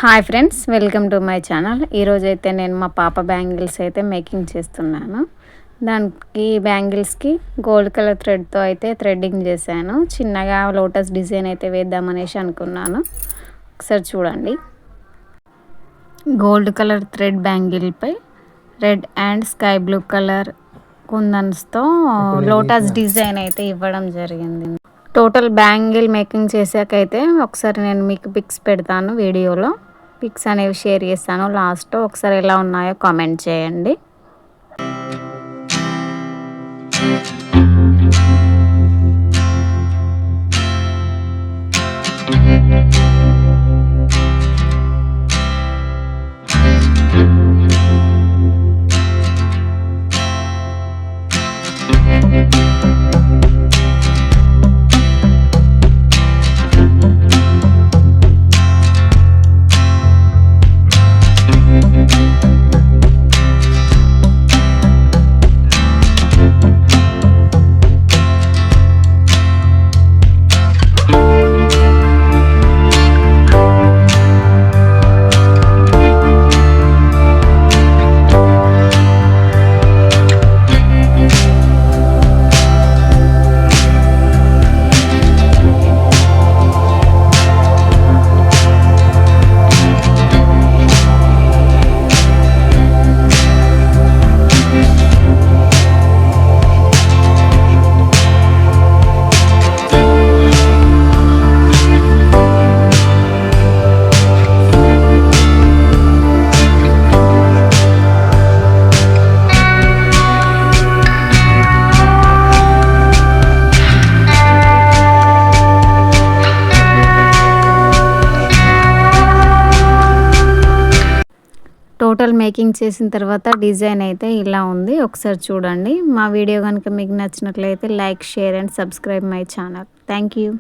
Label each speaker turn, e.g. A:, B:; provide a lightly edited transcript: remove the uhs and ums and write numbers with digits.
A: Hi friends, welcome to my channel. ఈరోజైతే నేను మా పాప బ్యాంగిల్స్ అయితే మేకింగ్ చేస్తున్నాను. దానికి బ్యాంగిల్స్కి గోల్డ్ కలర్ థ్రెడ్తో అయితే థ్రెడ్డింగ్ చేశాను. చిన్నగా లోటస్ డిజైన్ అయితే వేద్దామనేసి అనుకున్నాను. ఒకసారి చూడండి. గోల్డ్ కలర్ థ్రెడ్ బ్యాంగిల్పై red and sky blue colour కుందన్స్తో లోటస్ డిజైన్ అయితే ఇవ్వడం జరిగింది. టోటల్ బ్యాంగిల్ మేకింగ్ చేశాకైతే ఒకసారి నేను మీకు పిక్స్ పెడతాను. వీడియోలో పిక్స్ అనేవి షేర్ చేస్తాను. లాస్ట్లో ఒకసారి ఎలా ఉన్నాయో కామెంట్ చేయండి. టోటల్ మేకింగ్ చేసిన తర్వాత డిజైన్ అయితే ఇలా ఉంది. ఒకసారి చూడండి. మా వీడియో కనుక మీకు నచ్చినట్లయితే like, share and subscribe my channel. Thank you.